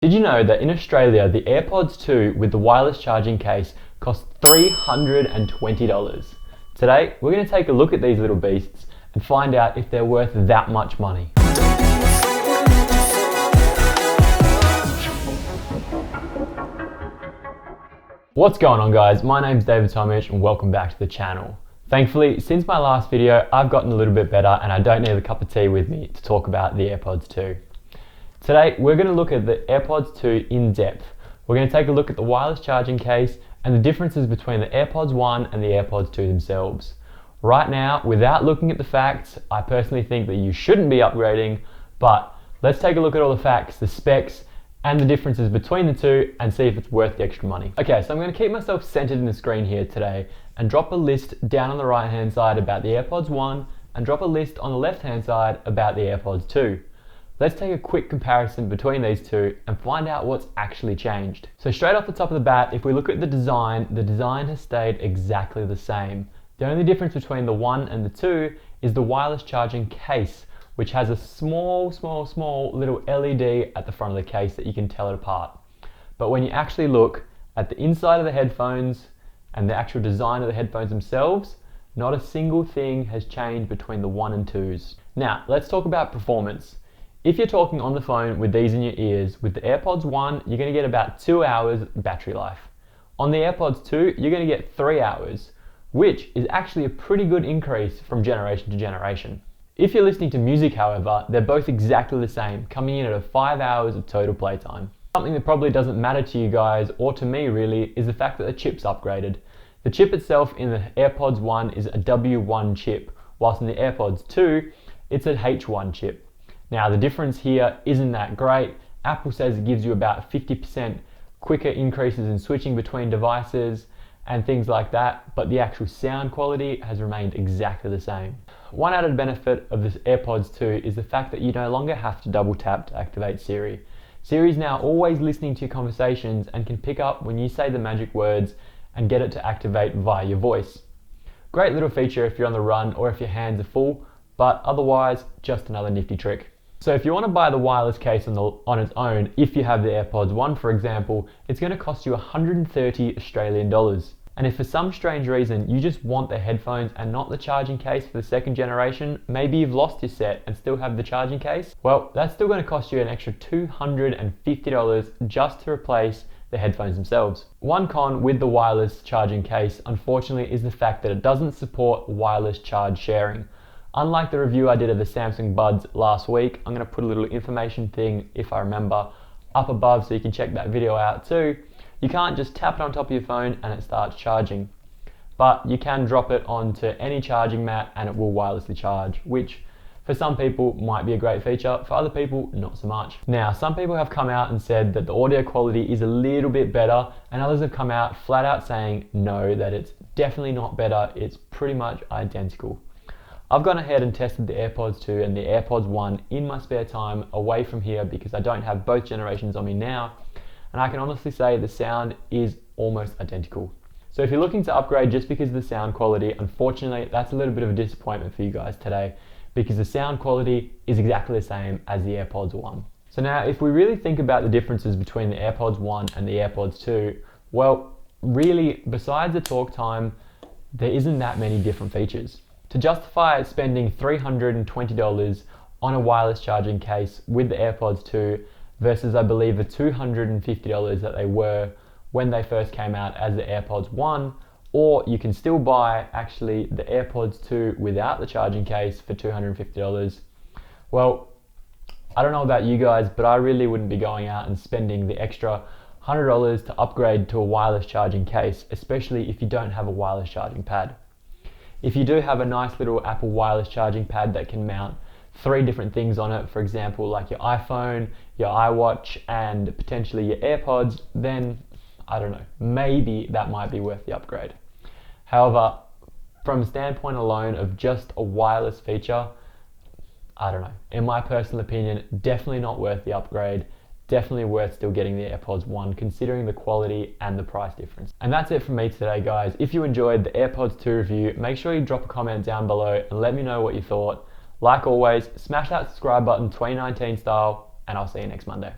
Did you know that in Australia, the Airpods 2 with the wireless charging case cost $320? Today, we're going to take a look at these little beasts and find out if they're worth that much money. What's going on, guys? My name's David Tomic and welcome back to the channel. Thankfully, since my last video, I've gotten a little bit better and I don't need a cup of tea with me to talk about the Airpods 2. Today, we're going to look at the Airpods 2 in depth. We're going to take a look at the wireless charging case and the differences between the Airpods 1 and the Airpods 2 themselves. Right now, without looking at the facts, I personally think that you shouldn't be upgrading, but let's take a look at all the facts, the specs, and the differences between the two and see if it's worth the extra money. Okay, so I'm going to keep myself centered in the screen here today and drop a list down on the right hand side about the Airpods 1 and drop a list on the left hand side about the Airpods 2. Let's take a quick comparison between these two and find out what's actually changed. So straight off the top of the bat, if we look at the design has stayed exactly the same. The only difference between the 1 and the 2 is the wireless charging case, which has a small little LED at the front of the case that you can tell it apart. But when you actually look at the inside of the headphones and the actual design of the headphones themselves, not a single thing has changed between the 1 and 2s. Now, let's talk about performance. If you're talking on the phone with these in your ears, with the Airpods 1, you're going to get about 2 hours battery life. On the Airpods 2, you're going to get 3 hours, which is actually a pretty good increase from generation to generation. If you're listening to music, however, they're both exactly the same, coming in at 5 hours of total playtime. Something that probably doesn't matter to you guys, or to me really, is the fact that the chip's upgraded. The chip itself in the Airpods 1 is a W1 chip, whilst in the Airpods 2, it's a H1 chip. Now, the difference here isn't that great. Apple says it gives you about 50% quicker increases in switching between devices and things like that, but the actual sound quality has remained exactly the same. One added benefit of this Airpods 2 is the fact that you no longer have to double tap to activate Siri. Siri's now always listening to your conversations and can pick up when you say the magic words and get it to activate via your voice. Great little feature if you're on the run or if your hands are full, but otherwise, just another nifty trick. So if you want to buy the wireless case on its own, if you have the Airpods 1 for example, it's going to cost you 130 Australian dollars. And if for some strange reason you just want the headphones and not the charging case for the second generation, maybe you've lost your set and still have the charging case, well, that's still going to cost you an extra $250 just to replace the headphones themselves. One con with the wireless charging case, unfortunately, is the fact that it doesn't support wireless charge sharing. Unlike the review I did of the Samsung Buds last week, I'm going to put a little information thing, if I remember, up above so you can check that video out too. You can't just tap it on top of your phone and it starts charging. But you can drop it onto any charging mat and it will wirelessly charge, which for some people might be a great feature, for other people not so much. Now, some people have come out and said that the audio quality is a little bit better, and others have come out flat out saying no, that it's definitely not better, it's pretty much identical. I've gone ahead and tested the Airpods 2 and the Airpods 1 in my spare time away from here because I don't have both generations on me now, and I can honestly say the sound is almost identical. So if you're looking to upgrade just because of the sound quality, unfortunately that's a little bit of a disappointment for you guys today because the sound quality is exactly the same as the Airpods 1. So now if we really think about the differences between the Airpods 1 and the Airpods 2, well, really besides the talk time, there isn't that many different features. To justify spending $320 on a wireless charging case with the Airpods 2 versus I believe the $250 that they were when they first came out as the Airpods 1, or you can still buy actually the Airpods 2 without the charging case for $250. Well, I don't know about you guys, but I really wouldn't be going out and spending the extra $100 to upgrade to a wireless charging case, especially if you don't have a wireless charging pad. If you do have a nice little Apple wireless charging pad that can mount 3 different things on it, for example like your iPhone, your iWatch and potentially your AirPods, then I don't know, maybe that might be worth the upgrade. However, from a standpoint alone of just a wireless feature, I don't know, in my personal opinion, definitely not worth the upgrade. Definitely worth still getting the Airpods 1 considering the quality and the price difference. And that's it from me today, guys. If you enjoyed the Airpods 2 review, make sure you drop a comment down below and let me know what you thought. Like always, smash that subscribe button 2019 style, and I'll see you next Monday.